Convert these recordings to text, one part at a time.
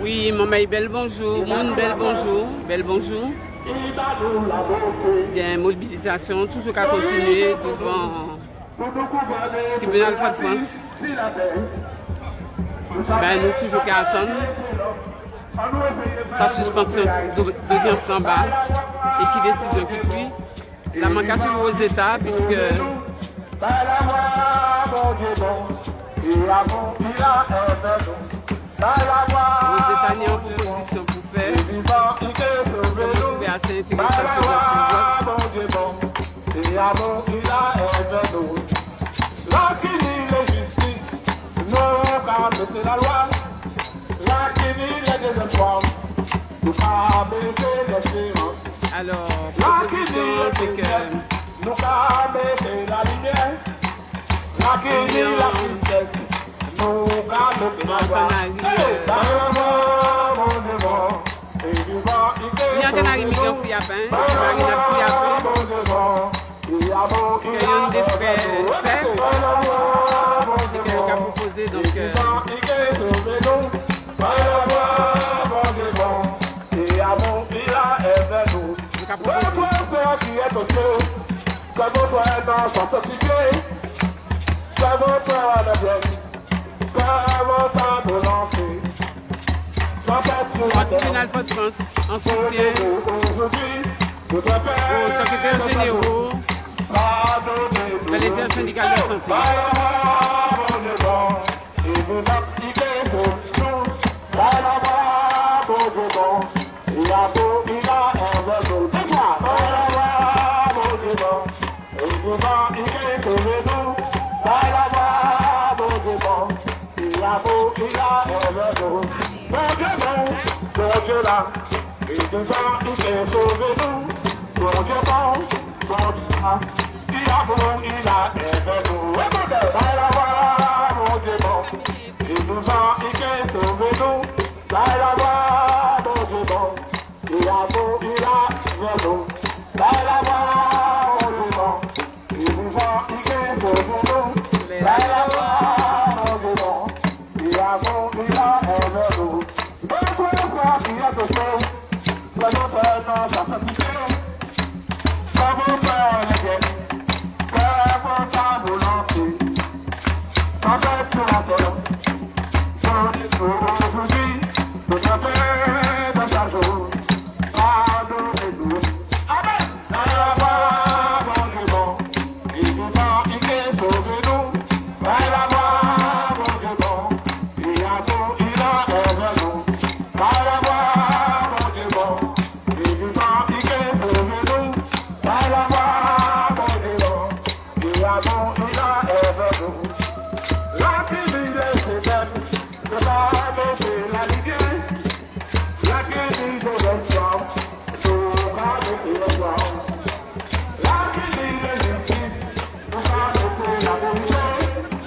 Oui, maman, bel bonjour, mon bel bonjour, bel bonjour. Bien, mobilisation, toujours qu'à continuer devant le tribunal de France. Ben, nous toujours qu'à attendre sa suspension d'audience en bas et qui décision qui prit. La manquation aux États puisque aux États n'y a en proposition pour faire. Comme vous trouvez assez intéressant pour votre alors, proposition, c'est que il y a un canari qui a fouillé à pain, il y a des frais faibles et quelqu'un a proposé donc au tribunal de France en soutien aux secrétaires généraux de l'intersyndical de santé.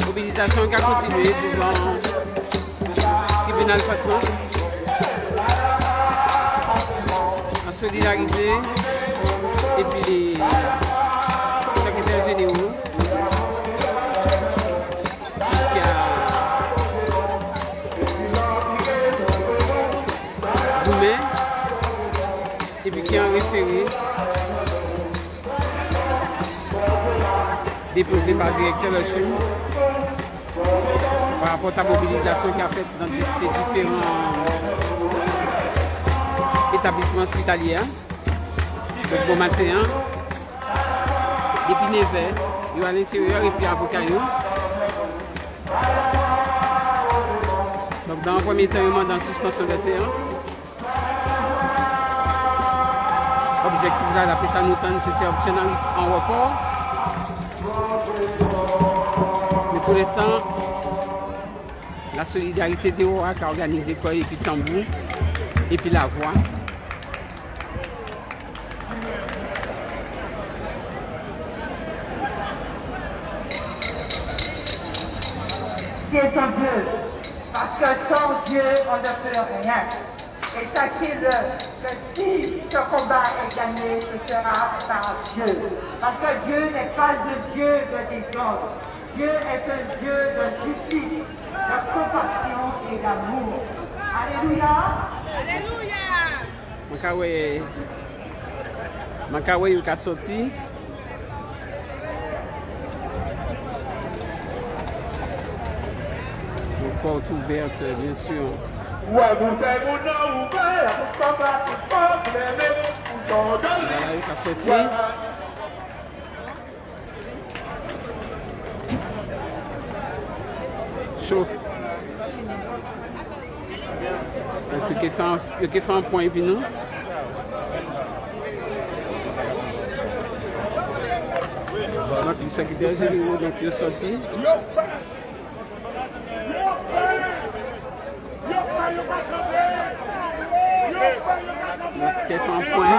Mobilisation qui a continué devant le tribunal de France en solidarité et puis les secrétaires généraux qui a Goumet et puis qui a référé déposé par le directeur de Chine par rapport à la mobilisation qu'il a faite dans ces différents établissements hospitaliers. Donc, bon matin, depuis 9h, il y a à l'intérieur et puis avocat. Donc, dans un premier temps, il y a une suspension de séance. L'objectif là, d'après ça, nous c'était obtenir en report. Mais pour l'instant, la solidarité de OAC a organisé quoi et puis tambour et puis la voix. Dieu sans Dieu, parce que sans Dieu, on ne peut rien. Et sachez-le, que si ce combat est gagné, ce sera par Dieu. Parce que Dieu n'est pas un Dieu de désordre. Dieu est un Dieu de justice, de compassion d'amour. Alléluia. Makawe yu ka sorti. Porte ouverte, bien sûr. Voilà, il a sorti. Chaud. Donc, il fait un point et puis nous. Donc, le secrétaire général, donc, il est sorti. Donc, il fait un point.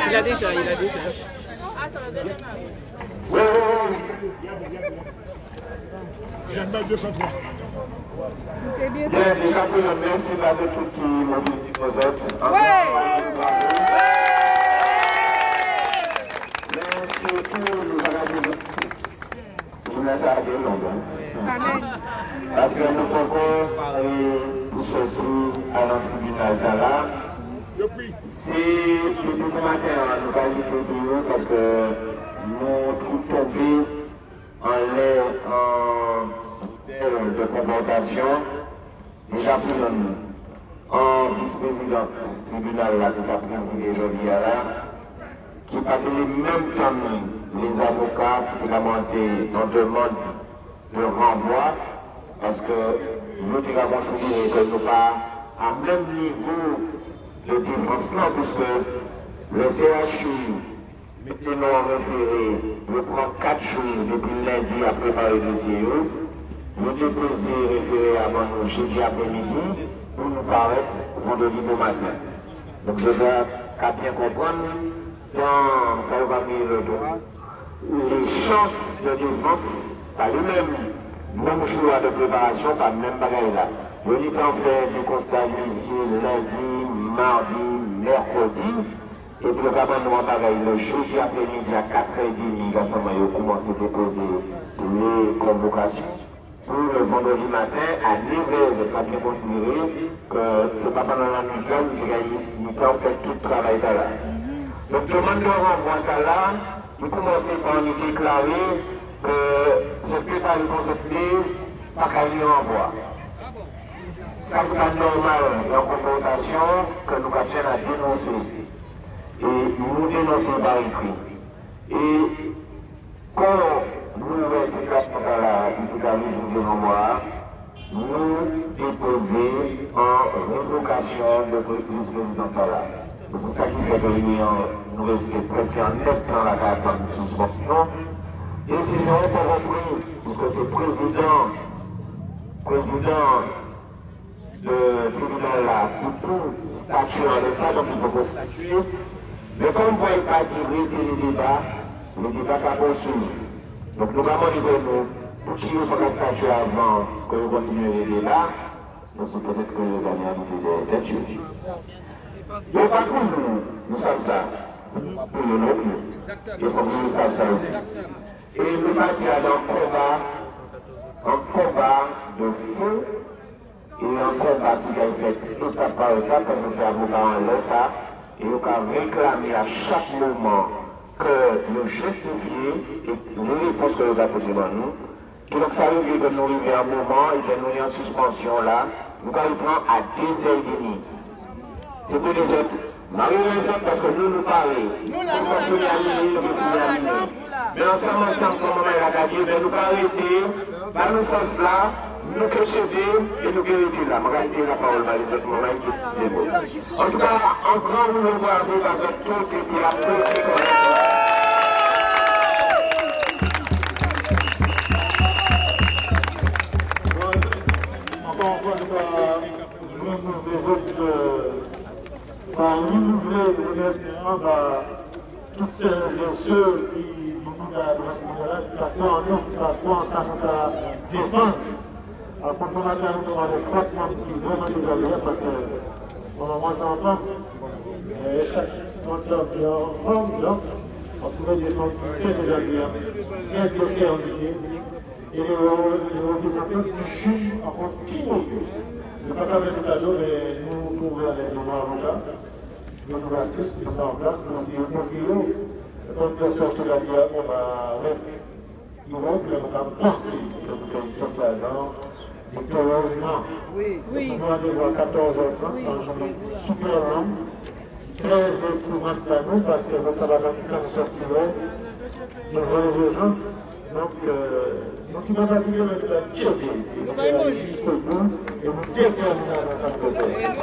Il a déjà. J'aime 203. Bien, déjà, merci à tous qui mobilisent nos autres. Mais surtout, nous allons vous mettre à des longues. Parce que nous pouvons parler pour sortir à notre tribunal là. Si le matin, nous allons dire parce que nous sommes tombés en l'air de confrontation. Déjà pour nous, en vice-président du tribunal là, qui a présidé aujourd'hui là, qui pas les mêmes temps les avocats qui ont monté en demande de renvoi, parce que nous avons considéré que nous pas à même niveau de défense là, puisque le CHU était non référé, je prends 4 jours depuis lundi à préparer le dossier. Nous déposons référé avant nous jeudi après-midi pour nous paraître vendredi au matin. Donc je dois bien comprendre, dans ça va venir le droit, les chances de défense, pas les mêmes, même jour de préparation, pas le même bagaille là. On y peut faire des constats ici lundi, mardi, mercredi, et puis nous bagaille le jeudi après-midi à 4h30, nous avons commencé à déposer les convocations. Pour le vendredi matin, à 9h, je dois bien considérer que ce n'est pas pendant la nuit que nous avons fait tout le travail là. Donc, demande de renvoi là, nous commençons par nous déclarer que ce qui est pas consulté, pas qu'à lui renvoi. Ça n'est pas normal en confrontation que nous avons à dénoncer. Et nous dénonçons par écrit. Et quand nous avons cette situation-là, nous déposer en révocation de vice-président là. C'est ça qui fait que nous restons presque en net temps la carte de suspension. Décision pour repris, puisque c'est le président président de tribunal là, qui peut statuer en l'état, donc il peut statuer. Mais comme vous voyez pas qu'il retire le débat va poursuivre. Donc nous allons dire nous, pour qui nous sommes statuer avant que nous continuions les débats, nous sommes peut-être que nous allons habiter des juges. Mais par contre, nous sommes ça. Pour nous non plus. Il faut que nous sachions ça aussi. Et nous partons dans un combat de feu et un combat qui est fait étape par étape parce que c'est avocat en l'ESA et nous avons réclamé à chaque moment que nous justifions et les réponses que nous apportons nous. Et donc ça arrive que nous arrivons à un moment et que nous sommes en suspension là, nous arrivons à 10h30. C'est pour les autres. Marie-Raison parce que nous parlons. Nous mais ensemble, comme on a dit, nous arrêter, nous faisons là, nous péchever et nous guérir là. Je vais dire la parole à les autres moments qui est beau. En tout cas, encore nous nous voyons avec tout et puis la renouveler l'espérance à toutes celles et ceux qui nous attendent, ça nous défend. À propos de la nous avons 3 membres qui vraiment nous aident parce que on a moins d'enfants. Chaque mentor qui est en forme, donc, on pouvait défendre très déjà bien, bien déterminé. Et les représentants du juge en continu. Je ne vais pas faire le cadeau, mais nous pouvons aller dans l'avocat. Nous nous tous, nous sommes en place, nous aussi, nous confions. Donc, bien sûr, je l'ai dit, on va nous avons pensé que nous avons sorti l'agent victorieusement. Oui. Nous allons voir 14h30, c'est un jour super long, très éprouvant pour nous, parce que notre avancement nous sortirait devant les urgences. Donc, il va fatiguer notre tchédé. Jusqu'au bout, et nous déterminons notre côté. Merci.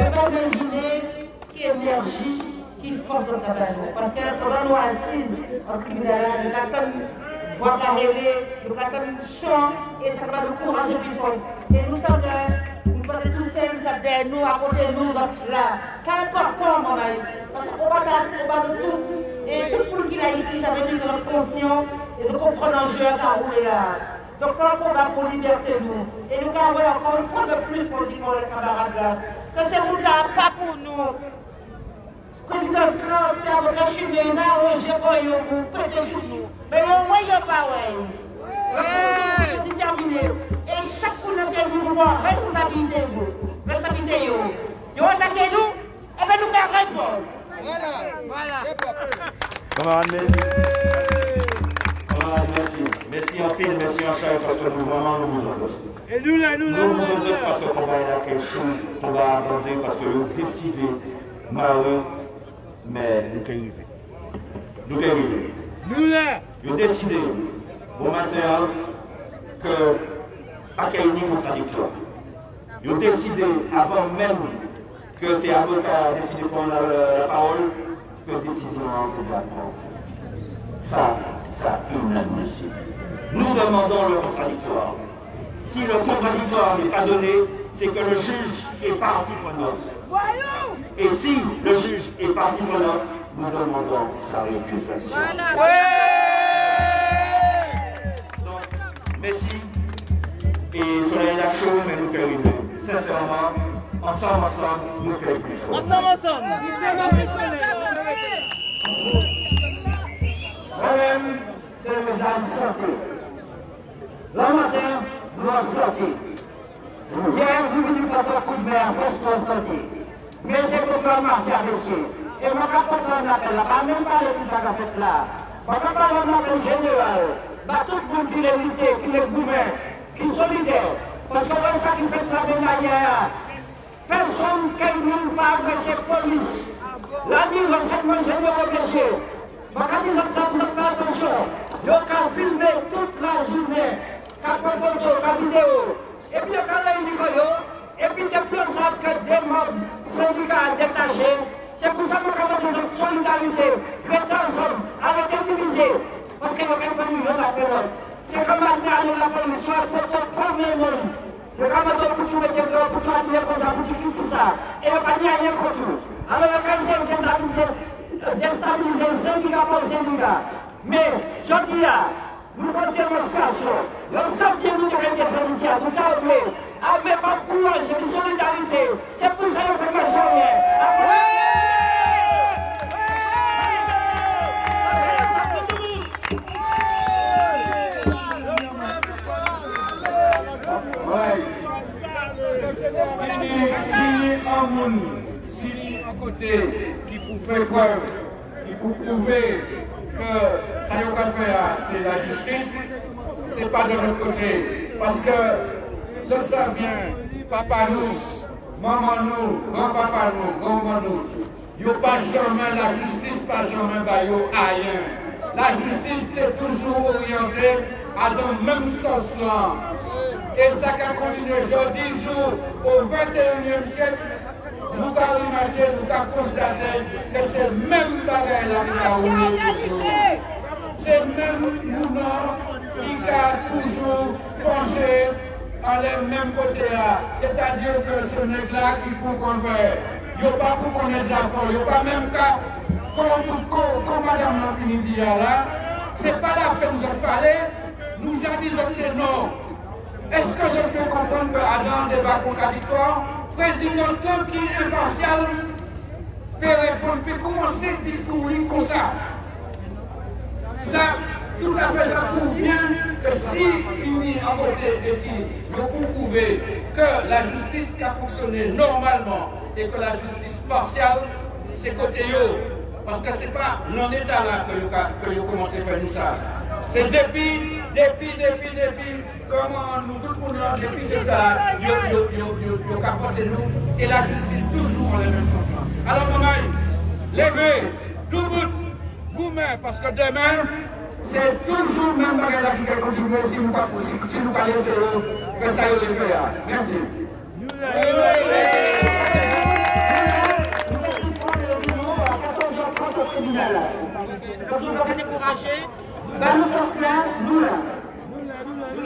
Imaginez qui énergie, qui force au travail. Parce que pendant nous assises en tribunal, nous attendons voix carrélée, nous attendons chant, et ça va nous courager plus force. Et nous sommes nous pensons tous seuls, nous sommes derrière nous, à côté de nous, là. C'est important, mon ami. Parce qu'on va de tout. Et tout le monde qui est là ici, ça veut dire de notre conscience et de comprendre l'enjeu à rouler là. Donc c'est un combat pour liberté nous. Et nous avons encore une fois de plus pour dire pour les camarades là. Que c'est nous là, pas pour nous. Président Claude, c'est avocat chimien, il a arrangé pour nous, peut-être pour nous. Mais au moins, il n'y a pas, ouais. C'est déterminé. Et chaque coup de nous voir responsabilité. Responsabilité, vous attaquez nous, et bien nous allons répondre. Voilà. Merci. Merci en pile, merci en chair, parce que nous vraiment nous vous offrons. Et nous là, nous parce que combat il y a quelque chose qu'on va avancer parce que nous décidons, malheureux, mais nous pouvons arriver. Nous pouvons arriver. Nous là. Nous décidons, bon matin, que pas qu'il y ait une contradictoire. Nous décidons avant même que ces avocats décident de prendre la parole, que la décision a été prise. Ça, inadmissible. Nous demandons le contradictoire. Si le contradictoire n'est pas donné, c'est que le juge est partie prenante. Et si le juge est partie prenante, nous demandons sa récusation. Donc, merci. Et soyez là chaud, mais nous pouvons arriver. Sincèrement, ensemble, nous pouvons plus fort. Ensemble. Moi-même, c'est mes âmes sorties. Le matin, nous sommes sortis. Hier, nous venons pour un coup de mer, pour sortir. Mais c'est pour que mafia, monsieur. Et moi, quand on appelle là, même pas les gens qui fait là. Quand on appelle général, tout le monde qui est lutté, qui est gourmet, qui est solidaire. Parce que c'est ça qui fait travailler derrière. Personne qui ne parle de ces polices. La nuit, renseignement généraux, monsieur. Quand ils ont fait attention, ils ont filmé toute la journée, quand photo, quand vidéo. Et puis quand ils ont et puis depuis on sait que des membres syndicats détachés, c'est pour ça qu'on a besoin de solidarité, rester ensemble, arrêter de diviser. Parce la police, soit combien de monde. Le camarade pour tout mettre dedans, pour tout dire comme ça, pour tout ça. Et on va dire rien contre tout. Alors, le cas, c'est déstabiliser 5 gigas pour 5 gigas. Mais, je dis, nous faisons une démonstration. L'ensemble qui nous devons des services, tout à l'heure, avec pas de courage, de solidarité. C'est pour ça que nous faisons rien. Si un côté qui pour faire preuve, qui pour prouver que ça y a faire, c'est la justice, c'est pas de notre côté. Parce que ça vient, papa nous, maman nous, grand-papa nous, grand-maman nous, il n'y a pas jamais la justice, pas jamais rien. La justice est toujours orientée à dans le même sens là. Et ça qui continue aujourd'hui, au 21e siècle, nous avons imaginé, nous avons constaté que c'est le même bagage là qui a roulé toujours. C'est le même mouvement qui a toujours penché à le même côté là. C'est-à-dire que ce nègre-là qui peut qu'on fait. Il n'y a pas pour qu'on ait des affaires, il n'y a pas même qu'à, comme madame l'a fini de dire là, c'est pas la peine de nous parler, nous jadis c'est non. Est-ce que je peux comprendre qu'à un débat contradictoire, président qui est impartial peut répondre, peut commencer à discourir comme ça? Ça, tout à fait, ça prouve bien que si il y a un côté éthique, nous pouvons prouver que la justice qui a fonctionné normalement et que la justice partiale, c'est côté yo. Parce que ce n'est pas l'en état là que vous commencez à faire tout ça. C'est depuis, comment nous, tout le monde, depuis cet âge, vous forcé nous, et la justice toujours dans le même sens. Alors, maman, levez, debout, gourmet, parce que demain, c'est toujours le même bagage qui va continuer si nous ne pas laisser faire ça et le faire. Merci. Quand on va décourager, nous pensons là, nous là. Oui,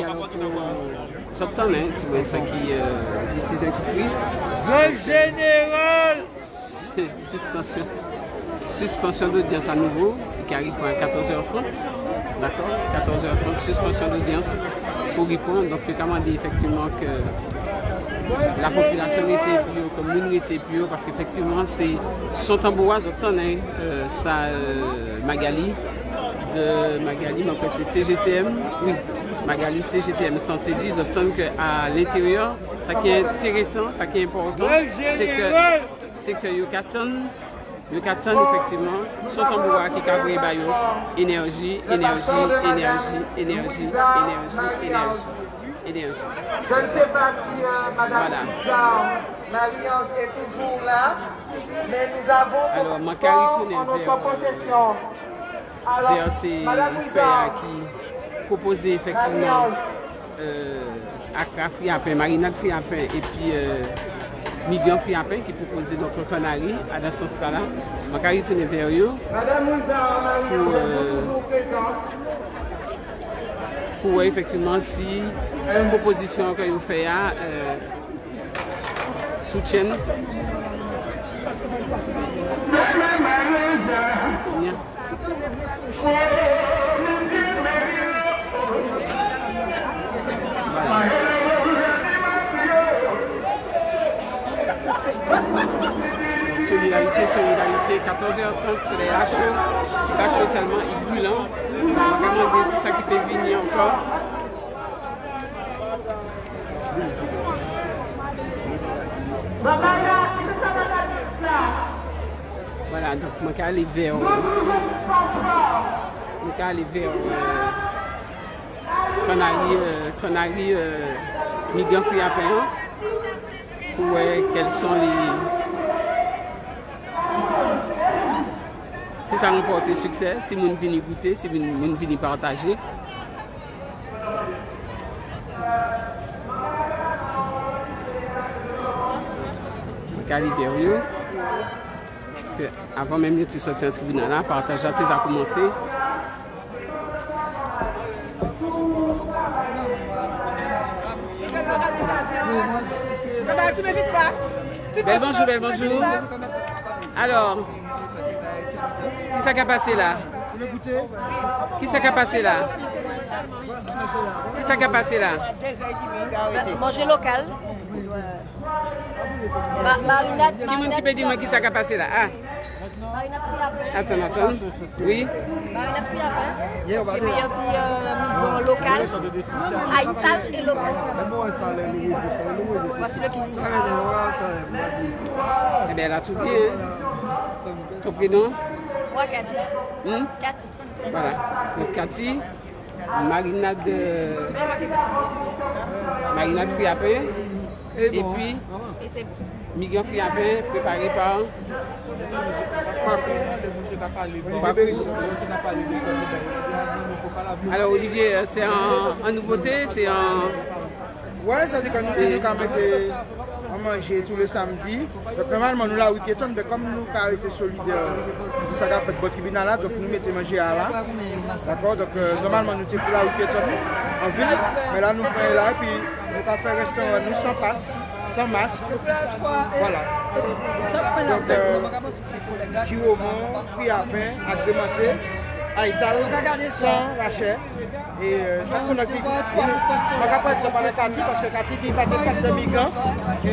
alors j'entends, c'est ça qui décision qui prise. Grève générale. Suspension d'audience à nouveau, qui arrive à 14h30. D'accord, 14h30, suspension d'audience pour répondre. Donc, le commande dit effectivement que la population était plus haut, comme nous était plus haut, parce qu'effectivement, c'est son tambouras, ça Magali, donc c'est CGTM, oui, Magali CGTM Santé dit, j'obtiens qu'à l'intérieur, ça qui est intéressant, ça qui est important, c'est que Yucatan, effectivement, son tambouras qui a pris énergie. Je ne sais pas si Madame Marianne est toujours là, mais nous avons en notre possession. Vers ces frères qui proposaient effectivement Accra Friapin, Marinade Friapin et puis Migan Friapin qui proposait notre canari à dans ce sens-là. Je vais retourner vers eux pour effectivement si une proposition que vous faites soutiennent. Solidarité, 14h30 sur les HE seulement, il brûlant. On va demander tout ça qui peut venir encore. Voilà, donc je vais aller vers Canari Migan Friapin pour voir quels sont les... Si ça remporte succès, si nous venons goûter, si nous venons partager. Caliberio. Parce que avant même de sortir en tribunal, le partage d'artistes a commencé. Tu m'invites pas? Belle bonjour, belle bonjour. Alors, qui ça qui a passé là? Qui ça qui a passé là? Qui ça qui a passé là? Manger local. Marinade. Qui peut dire qui ça qui a passé là? Ah, Marinade friable. attends. Oui. Marinade friable. Et puis il y a un migon local. Haïtal et local. Voici le cuisinier. Eh bien, elle a tout dit. Hein? Ton prénom? Moi, Cathy. Cathy. Voilà. Donc, Cathy, marinade, marinade fruits à pain. Et puis, Et c'est migon fruits à pain préparé par. Alors, Olivier, c'est en nouveauté, c'est en. Ouais, ça dit que nous manger tous les samedis. Donc normalement nous là oui piétonne, mais comme nous avons été solidaires de ça qu'a fait votre tribunal là, donc nous mettons manger à là. D'accord, donc normalement nous sommes là oui piétonne en ville, mais là nous prenons là et puis nous avons fait un restaurant nous sans passe, sans masque. Voilà. Donc Giromon, fruits à pain, agrémenté, Haïtal, sans la chair. Et chaque fois, on a dit, on va pas dire par le Cathy parce que Cathy dit pas de fait de migrants. Il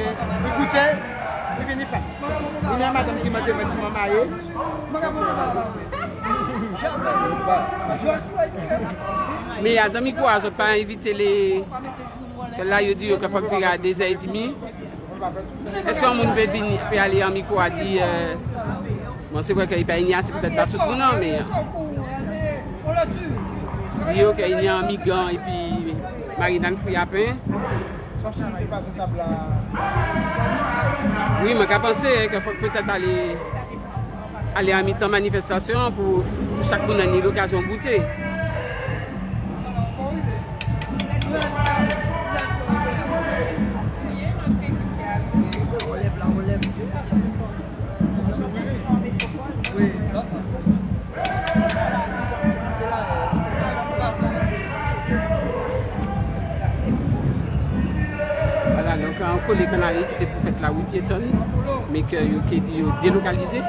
goûtait, il vient faire. Il y a madame qui m'a dit merci maman mariée. Mais à Damico, je ne peux pas inviter les. Là, il dit qu'il faut faire des heures et demie. Est-ce qu'on peut aller en micro à dire. Bon, c'est vrai qu'il n'y a pas c'est peut-être pas tout le monde, mais. Dire qu'il y a un migrant et puis marinade fruits à pain. Oui, mais j'ai pensé qu'il faut peut-être aller à mi-temps manifestation pour chaque monde ait l'occasion de goûter. Voilà, donc encore les Canaries qui étaient pour faire la route piétonne, mais qui ont délocalisé.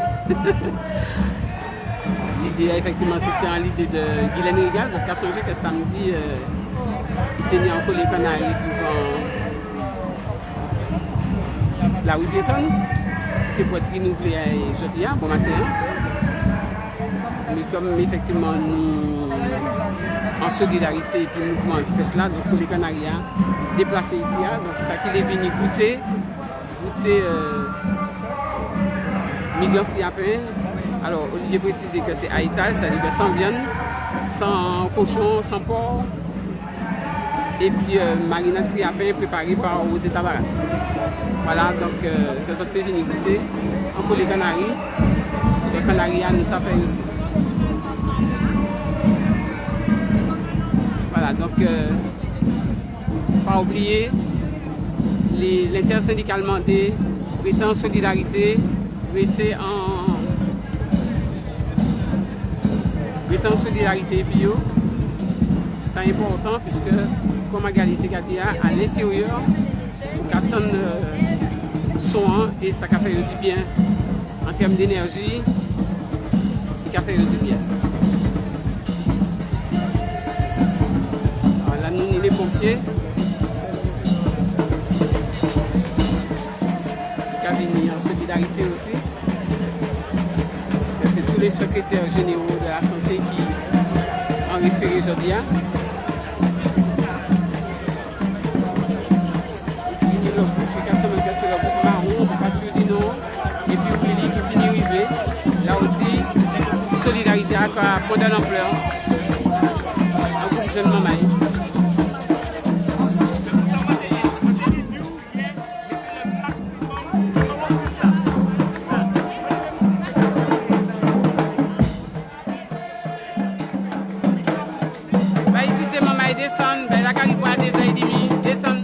L'idée, effectivement, c'était l'idée de Guylaine Régal, donc à changer que samedi, il tenait encore les Canaries devant la route piétonne. C'était pour être renouvelé aujourd'hui, bon matin. Mais comme effectivement nous, en solidarité et puis le mouvement qui fait là, donc pour les Canariens déplacés ici, donc ça qu'il est venu goûter migrants fruits à pain. Alors Olivier précisé que c'est Haïtal, c'est-à-dire que sans viande, sans cochon, sans porc. Et puis marinade fruits à pain préparée par Rosetta Barras. Voilà, donc que ça peut venir goûter. Encore les Canaries, nous ça fait aussi. Voilà, donc pas oublier l'intersyndical mandé, prêter en solidarité, prêter en solidarité bio. C'est important puisque, comme Égalité Katia, à l'intérieur, on attend son et ça fait du bien en termes d'énergie, ça fait du bien. Voilà, nous, les pompiers, qui ont venu en solidarité aussi. C'est tous les secrétaires généraux de la santé qui ont référé aujourd'hui. Et puis Willy qui finit arrivé. Là aussi, solidarité à prendre de l'ampleur. Un groupe jeune maman. Descendre, ben la caribou à 2h30, descendre.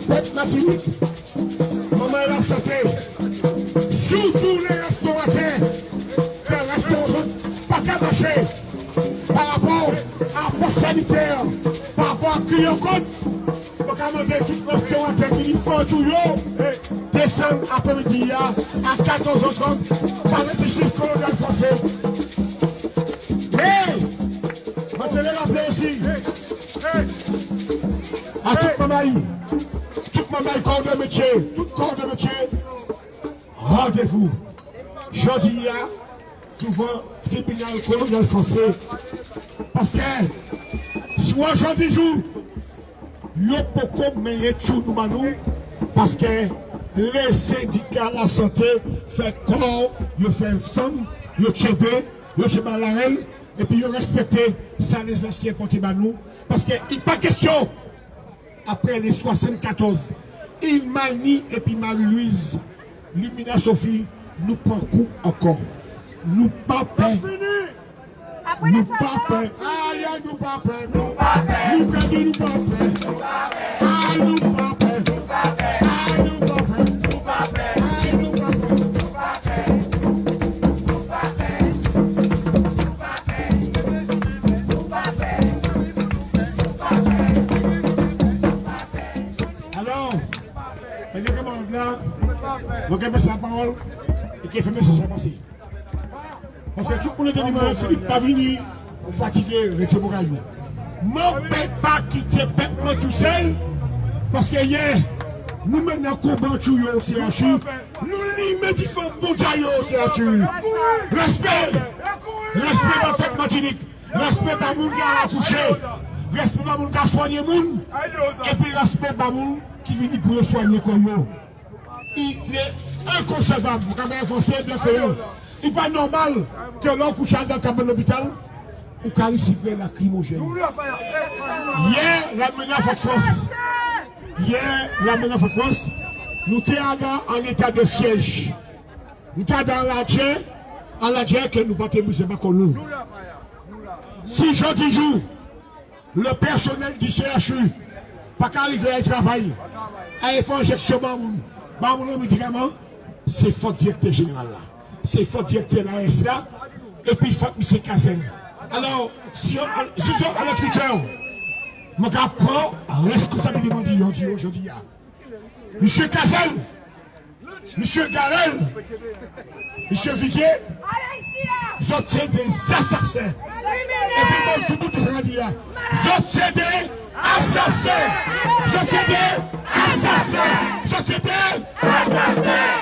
Peuple Martinique, maman est la santé. Surtout les restaurateurs, les restaurants pas qu'à marcher par rapport à la poste sanitaire, par rapport à client compte. On va demander tout restaurateur qui font tout descendre après-midi à 14h30 par le justice colonial français. Mais, je vais le rappeler aussi à toute mamaï, corps de métier, tout corps de métier, rendez-vous jeudi devant le tribunal colonial français. Parce que, soit jeudi jour, il y a beaucoup de choses parce que les syndicats de la santé font corps, ils font somme, ils chébé, ils chébé la reine, et puis ils respectent ça les anciens contre nous. Parce qu'il n'est pas question, après les 74, il Mani et puis Marie-Louise, Lumina Sophie, nous prend coup encore. Nous pas peur. Nous pas peur. Aïe, nous pas peur. Nous pas peur. Nous pas peur. Nous pas peur. Aïe, nous pas peur. Aïe, nous pas peur. Nous pas peur. Aïe, nous pas peur. Nous pas peur. Nous pas peur. Nous pas peur. Nous pas peur. Alors, elle est comment là? Donc elle met sa parole et qui fait message à passer. Parce que tout le monde est venu, Philippe pas venu fatigué avec ses bagailles. Ne peut pas quitter le peuple tout seul. Parce que hier, nous menons un combat au CHU. Nous l'immédiatement bon au CHU. Respect. Respect dans le peuple Martinique. Respect dans le monde qui a accouché. Respect dans le monde qui a soigné le monde. Et puis respect dans le monde qui vient pour soigner comme nous. Il est inconcevable. Vous avez un français bien fait. Il n'est pas normal que l'on couche dans le cabane de l'hôpital ou qu'à recevoir la lacrymogène. Hier, la menace de France. Hier, la menace de France. Nous étions en état de siège. Nous étions dans la guerre que nous battons, pas comme nous. Si jeudi jour, le personnel du CHU pas qu'arriver à travailler, à faire injection de médicaments, c'est faute directeur général là. C'est faute directeur de l'AS là, et puis faute M. Kazel. Alors, si on a la Twitter, je prends responsabilité aujourd'hui. M. Kazel, M. Garel, M. Viguier, vous êtes des assassins. Et puis moi, tout le monde se dit là. Vous êtes des assassins. Vous êtes des assassins. Vous êtes des assassins.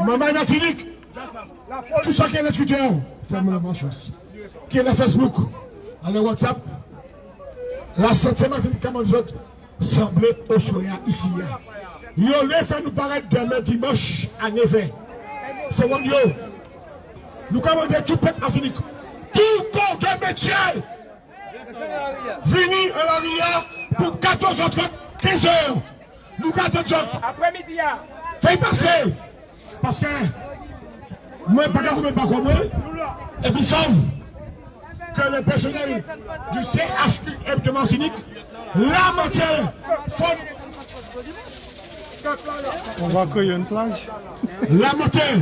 Maman Martinique, tout ça qui est le Twitter, ferme la chance. Qui est le Facebook, le WhatsApp, la santé Martinique, comme nous autres, semblait au soya ici. Yo les fait nous paraître demain dimanche à 9h. C'est bon yo. Nous commandons tout peuple Martinique, tout corps de métier. Vini à l'Aria pour 14h30, 15h. Nous 14h. Après-midi. Fais passer. Parce que moi, pas comme moi. Et puis sauf que le personnel du CHU de Martinique, la matière, on va accueillir une plage. La matière,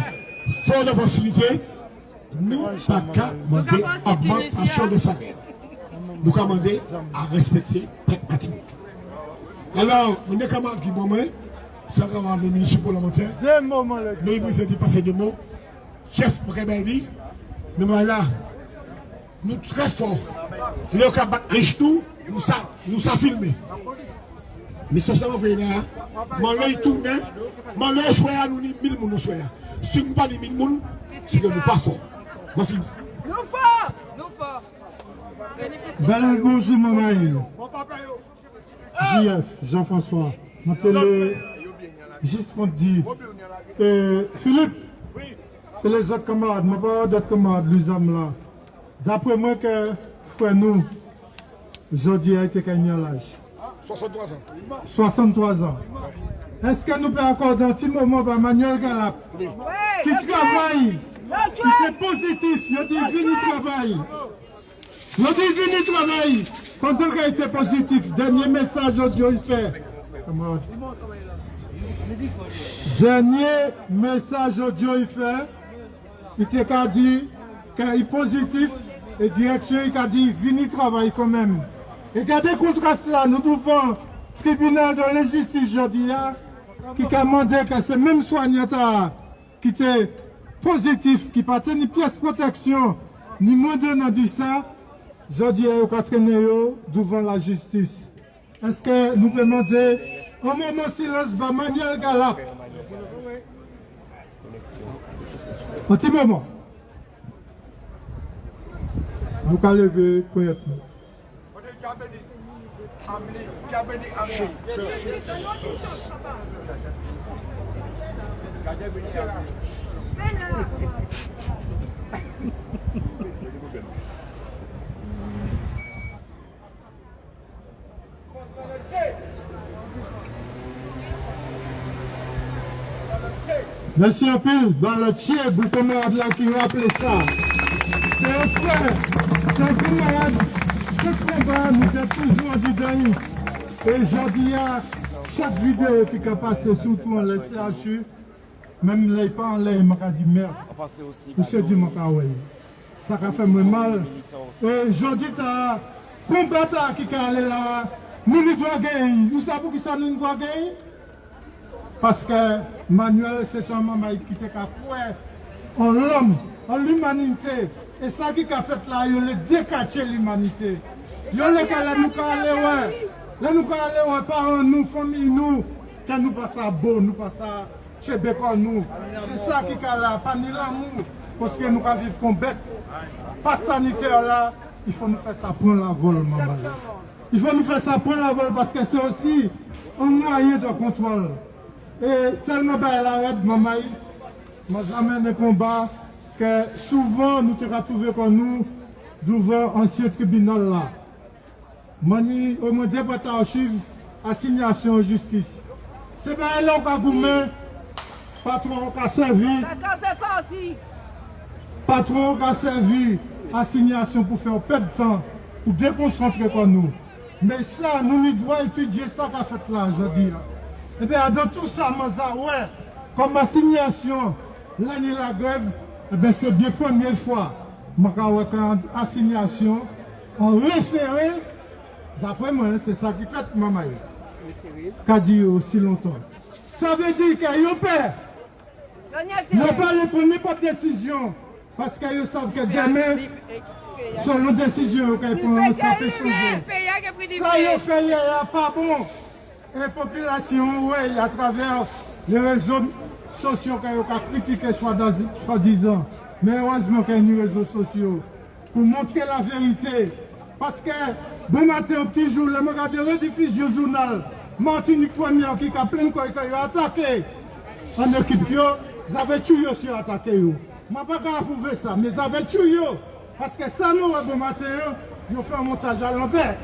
fort de facilité, nous pas qu'à demander augmentation de salaire. Nous commandons à respecter les Martinique. Alors, on est comme qui bon ça va avoir les ministres parlementaires. Mais il vous a dit passer des mots. Chef Mokabadi, nous voilà. Nous très forts. Le cas riche nous ça filmé. Mais ça va venir là. Mon l'œil tourne, mon l'œil soit nous ni 1000 moun soit. Si nous pas ni 1000 moun, c'est que nous pas forts. Mon film. Nous forts. Nous forts. Bel bonjour maman. JF, Jean-François. Ma télé, juste pour dire. Philippe, et les autres camarades, ma pas d'autres camarades, les hommes là. D'après moi que frère nous, aujourd'hui a été gagné à l'âge. 63 ans. 63 ans. Est-ce que nous pouvons accorder un petit moment par Manuel Galap qui travaille, qui est positif, il dit vini travail. Il dit vini travail. Pendant qu'il a été positif, dernier message audio il fait. Dernier message audio il fait. Il t'a dit qu'il est positif et direction il a dit vini travail quand même. Et regardez le contraste là, nous devons tribunal de la justice aujourd'hui qui a demandé que ces mêmes soignants qui étaient positifs, qui partaient ni pièce protection, ni moins de nous dit ça, aujourd'hui ils ont traîné devant la justice. Est-ce que nous pouvons demander un moment de silence par Manuel Galap? Un petit moment. Nous allons lever pour être nous. Merci un peu dans le chien, vous camarades là qui rappelez ça. C'est un frère, c'est un camarade. Ce combat nous est toujours dit. Et aujourd'hui, chaque vidéo qui a passé, surtout en le CHU, même les parents, ils m'ont dit merde. Ou c'est du Makaoué. Ça a fait mal. Et aujourd'hui, tu as combattant qui est allé là, nous doit gagner. Vous savez pour qui ça nous doit gagner? Parce que Manuel, c'est un maman qui était en l'homme, en l'humanité. Et ça qui a fait là, il a décaché l'humanité. Il y a les cas là, nous allons aller, parents, nous, famille, nous, que nous passons beau, nous passons chez Bécon, nous. C'est ça qui est là, pas ni l'amour, parce que nous allons vivre comme bête. Pas sanitaire là, il faut nous faire ça pour la vol, maman. Il faut nous faire ça pour la vol parce que c'est aussi un moyen de contrôle. Et tellement bien la red, maman, m'a jamais un combat que souvent nous te retrouvons comme nous devant ancien tribunal là. Mani, au moins deux boîtes d'archives, assignation en justice. C'est bien là qu'on a gourmé, patron qui a servi. Patron qui a servi assignation pour faire perdre de sang, pour déconcentrer comme nous. Mais ça, nous devons étudier ça qu'a fait là, je dis. Et bien, dans tout ça, ouais, comme assignation, l'année la grève, eh bien, c'est bien la première fois que assignation en référé, d'après moi, c'est ça qui fait maman. Qu'a dit aussi longtemps. Ça veut dire qu'il y a peur. Il n'y a pas les premiers pas de décision. Parce qu'ils savent que demain, selon décision qu'ils prennent, ça peut changer. Ça, ils ont fait, il n'y a pas bon. Et la population, oui, à travers les réseaux sociaux qu'ils ont critiqué, soi-disant. Mais heureusement qu'il y a des réseaux sociaux pour montrer la vérité. Parce que, bon matin, au petit jour, le regard de rediffusion du journal, Martinique Première qui a plein de quoi, qui a attaqué en équipe, ils avaient tué sur attaqué. Je ne peux pas approuver ça, mais ils avaient tué. Parce que ça, nous, bon matin, ils ont fait un montage à l'envers.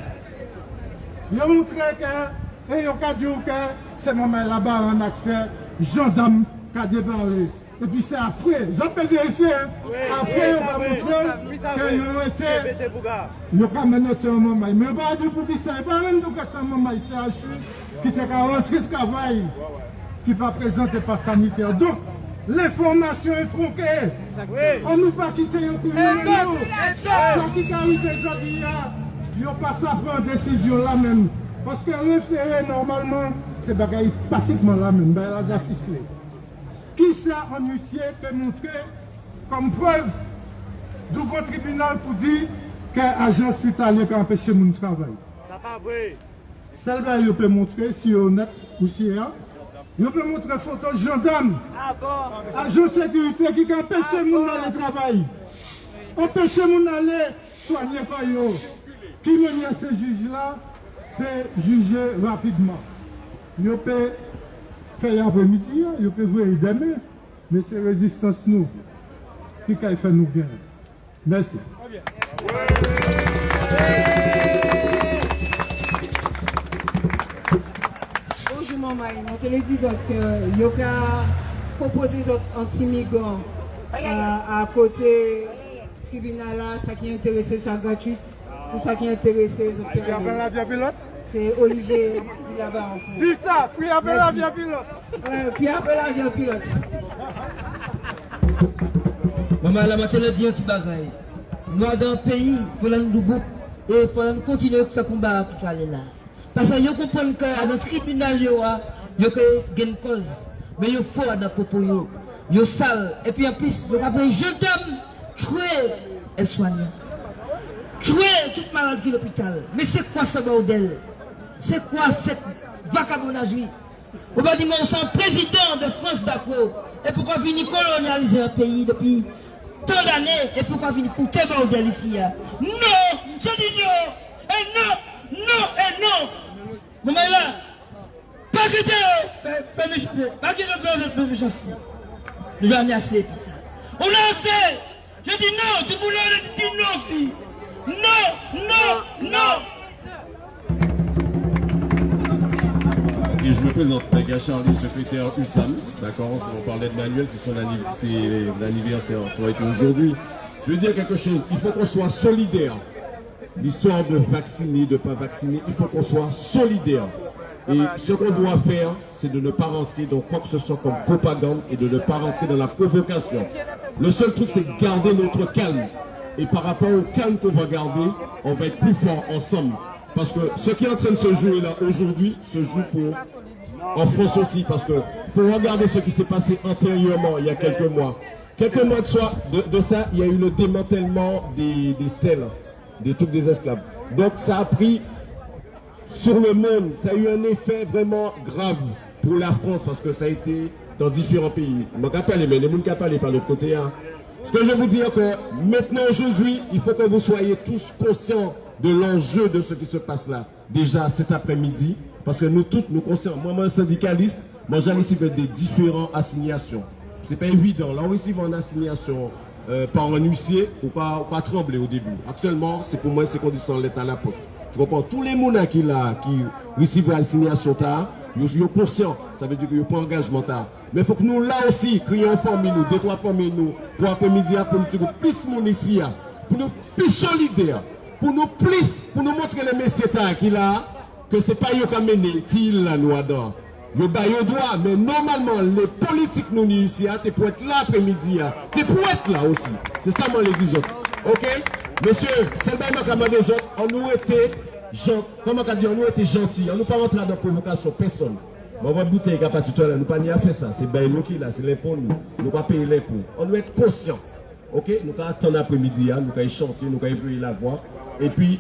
Ils ont montré que, et ils ont dit que c'est moment là-bas en accès, gendarme qui a débarré. Et puis c'est après, j'en peux vérifier, après on va montrer qu'ils ont été, ils ont menotté un moment. Mais il n'y a pas de pour qui ça, il n'y a pas même de c'est un moment ici à CHU qui était à rentrer de travail, qui ne pas présenté pas sanitaire. Donc, l'information est tronquée. On ne nous pas quitter au courant. Ce qui arrive aujourd'hui, il n'y a pas ça prendre décision là même. Parce que référé normalement, c'est bagaille pratiquement là même, ben là ça ficelé. Qui ça en huissier peut montrer comme preuve devant le tribunal pour dire qu'un agent hospitalier peut empêcher mon travail? Ça pas vrai. Celle-là, il peut montrer si est honnête ou si est. Il peut montrer photo de gendarme, agent de sécurité qui empêche mon aller travailler. Empêcher mon aller soigner par eux. Qui mène ce juge-là peut juger rapidement. Il peut faire après-midi, il peut voir demain, mais c'est résistance nous qui fait nous gagner. Merci. Bonjour maman, nous te le disons que vous avez proposé des anti-migrants à côté du tribunal, ça qui est intéressé, ça gratuit. Pour ça qui est intéressé, c'est Olivier qui là-bas en fond. Dis ça, puis appelle l'avion pilote. Puis appelle l'avion pilote. Maman, la matinée dit un petit bagaille. Nous, dans le pays, il faut nous boucler et il faut continuer à faire combat qui est là. Parce que vous comprenez qu'à notre tribunal, il y a une cause. Mais il y a fort dans le propos, il y a sale. Et puis en plus, il y a un jeune homme tué et soigné. Tué toute malade qui est à l'hôpital. Mais c'est quoi ce bordel? C'est quoi cette vagabondagerie? On va dire, on est président de France d'accord. Et pourquoi venir colonialiser un pays depuis tant d'années? Et pourquoi venir pour tes bordel ici? Non! Je dis non! Et non! Non et non! Maman est là! Pas que fais méchanceté! Pas que fais méchanceté! Nous avons assez pour ça. On a assez! Je dis non! Tu voulais dire non aussi! Non! Non! Non! Et je me présente, Mega Charlie, secrétaire USAM, d'accord, on parlait de Manuel, c'est l'anniversaire, ça va être aujourd'hui. Je veux dire quelque chose, il faut qu'on soit solidaire. L'histoire de vacciner, de ne pas vacciner, il faut qu'on soit solidaire. Et ce qu'on doit faire, c'est de ne pas rentrer dans quoi que ce soit comme propagande et de ne pas rentrer dans la provocation. Le seul truc, c'est de garder notre calme. Et par rapport au calme qu'on va garder, on va être plus fort ensemble. Parce que ce qui est en train de se jouer là aujourd'hui, se joue en France aussi. Parce qu'il faut regarder ce qui s'est passé antérieurement, il y a quelques mois. Quelques mois de ça, il y a eu le démantèlement des stèles, des trucs des esclaves. Donc ça a pris sur le monde, ça a eu un effet vraiment grave pour la France parce que ça a été dans différents pays. Je ne sais pas, mais les gens ne peuvent pas aller par l'autre côté. Hein. Ce que je veux vous dire que maintenant aujourd'hui, il faut que vous soyez tous conscients de l'enjeu de ce qui se passe là. Déjà cet après-midi, parce que nous tous nous concernons. Moi, un syndicaliste, moi j'ai reçu des différentes assignations. C'est pas évident. Là, on reçoit une assignation par un huissier ou pas trembler au début. Actuellement, c'est pour moi, c'est condition de l'État à la poste. Tu comprends? Tous les gens qui reçoivent l'assignation, ils sont conscients. Ça veut dire qu'ils n'ont pas engagement. Mais il faut que nous, là aussi, créions une famille, nous, 2-3 familles, nous, pour après-midi, pour nous plus de ici, pour nous plus solidaires, pour nous montrer les messieurs qui là, que ce n'est pas eux qui amènent, ils là, nous, dedans. Le baillot doit, mais normalement, les politiques nous ici, tu peux être là après-midi, tu peux être là aussi. C'est ça, moi, les dis autres. Ok? Monsieur, c'est pas moi des autres, on nous était gentils, on nous pas rentré dans la provocation, personne. On va bouteille qui pas tout à l'heure, nous pas ni à faire ça, c'est baillot qui là, c'est l'impôt nous, nous pas payer l'impôt. On doit être conscient. Ok? Nous allons attendre l'après-midi, nous allons chanter, nous allons éveiller la voix, et puis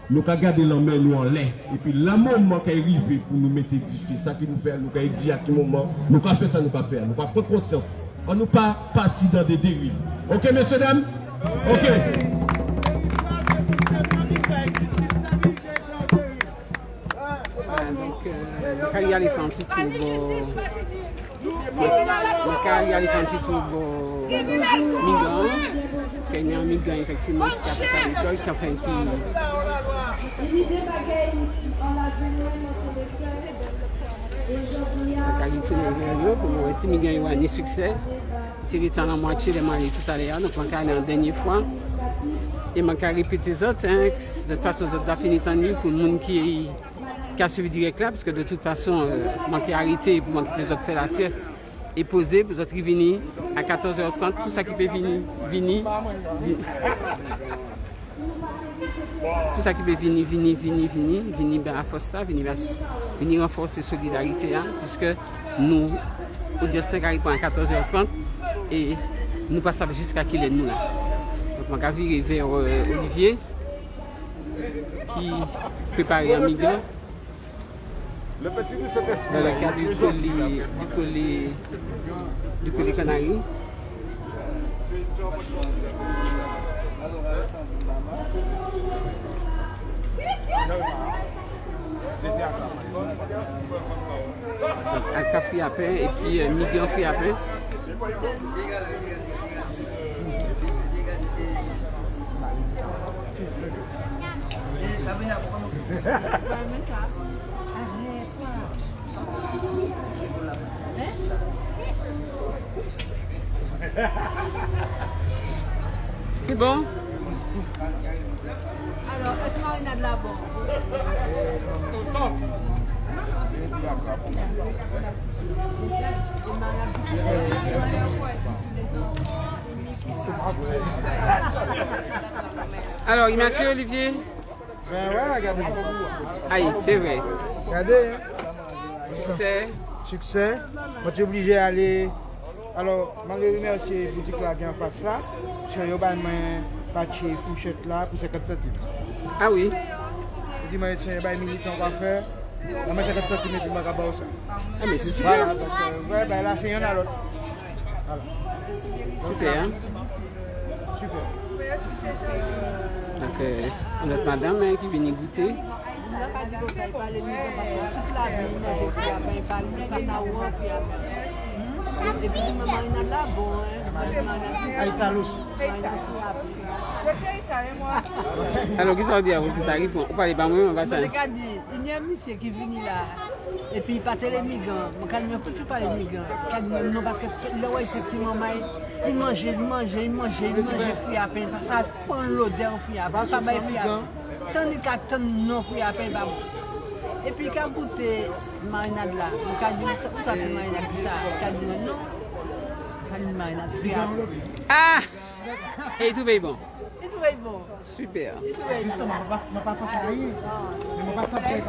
nous allons garder la main nous en l'air. Et puis, le moment qui arrive pour nous mettre édifier, ça qui nous fait, nous allons dire à quel moment, nous allons faire ça, nous allons faire. Nous allons prendre conscience. On ne pas partir dans des dérives. Ok, messieurs, dames? Ok. Donc, le carrière les fanti tout migrant, parce qu'il y a un migrant effectivement qui a fait sa l'école, qui a fait pour moi aussi, migrant a eu succès. Il a la moitié de ma tout à l'heure, donc on va aller en dernière fois. Et je vais répéter les autres, de toute façon, les autres ont fini tant pour le monde qui a suivi direct là, parce que de toute façon, je vais arrêter pour que les autres fassent la sieste et poser, pour les autres venir à 14h30, tout ça qui peut venir. Tout ça qui peut venir à force ça, venir renforcer la solidarité, puisque nous, au dire 5 arrivons à 14h30 et nous passons jusqu'à qu'il est nous là. Donc, je vais virer vers Olivier qui prépare un migrant dans le cadre du collier Canaries. Un café à pain et puis migrant fait à pain. C'est bon? Alors, est-ce qu'on a de la bonne? Alors, monsieur Olivier? Ben ouais, regardez. Aïe, c'est vrai. Regardez. Succès. Succès. Moi, tu es obligé d'aller. Alors, je remercie la boutique là qui est en face là. Je vais patcher fourchette là pour 50 centimes. Ah oui? Je dis, je vais militant quoi faire. Je vais 50 centimes pour me ça. Ah, mais c'est super. Voilà, donc, ouais, ben là, c'est un à l'autre. Voilà. Super. Hein? Super. Donc, notre madame hein, qui vient goûter. Alors, qu'est-ce qu'on dit à vous? C'est arrivé pour parler pas moi, on va ça. Il y a un monsieur qui vient là. Et puis il partait les migrants. Quand il ne peut pas les migrants. Non, parce que là, effectivement, il mangeait fruits à peine. Parce que ça prend l'odeur fruits à peine. Ça va fruits à peine. Tandis qu'à tant non fruits à peine, et puis quand vous goûtez marinade là, vous avez dit, où ça fait marinade ça? Vous avez dit non, c'est une marinade fruits à peine. Ah! Et tout va bon. Et tout va bon. Super. Et tout va bon. Je ne vais pas faire rien. Je ne vais pas s'appeler.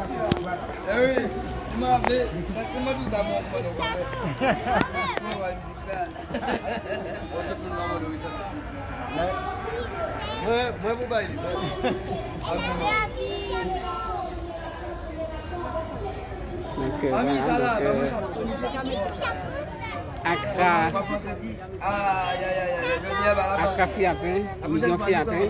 Oui, je m'avais. Comment tout d'abord, moi, vous baillez. Donc, voilà, Accra. Accra fruits à pain. Mignon fruits à pain.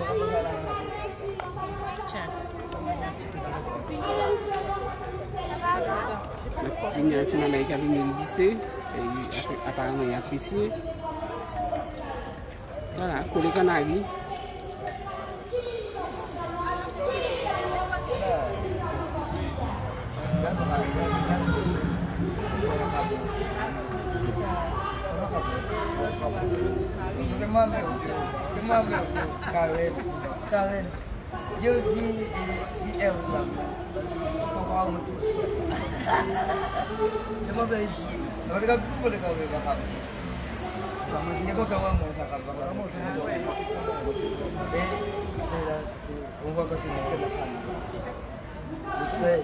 Il y a un petit maman qui a venu le lycée. Et apparemment, il apprécie. Voilà, pour les Canaries. C'est moi, Karen. Dieu dit elle là. Pour nous tous. C'est moi qui suis. On regarde pour le cas de on voit que c'est très la famille. Très.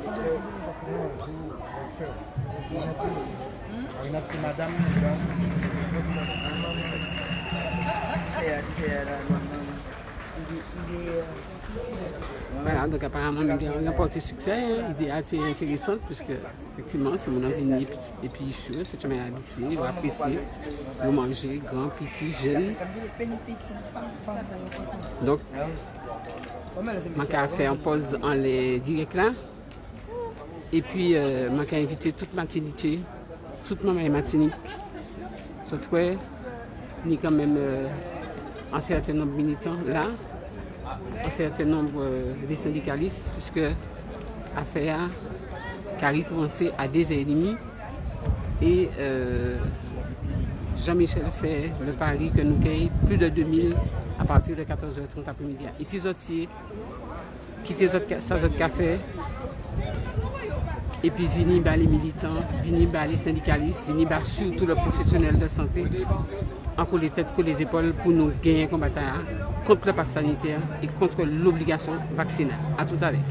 Une petite madame. Voilà, donc apparemment, il a remporté succès. Hein. L'idée a été intéressante puisque, effectivement, c'est mon envie et puis chaud, c'est un lycée, il va apprécier, il va manger, grand, petit, jeune. Donc, je vais faire une pause en les direct là. Et puis, je vais inviter toute Martinique, toute ma Martinique. Surtout, il y a quand même un certain nombre de militants là. Un certain nombre de syndicalistes, puisque l'affaire a commencé à 2h30 et Jean-Michel fait le pari que nous gagnons plus de 2000 à partir de 14h30 après-midi. Et les autres qui ça café et puis venir les militants, venir les syndicalistes, venir surtout les professionnels de santé, encore les têtes que les épaules pour nous gagner un combat contre le pass sanitaire et contre l'obligation vaccinale. À tout à l'heure.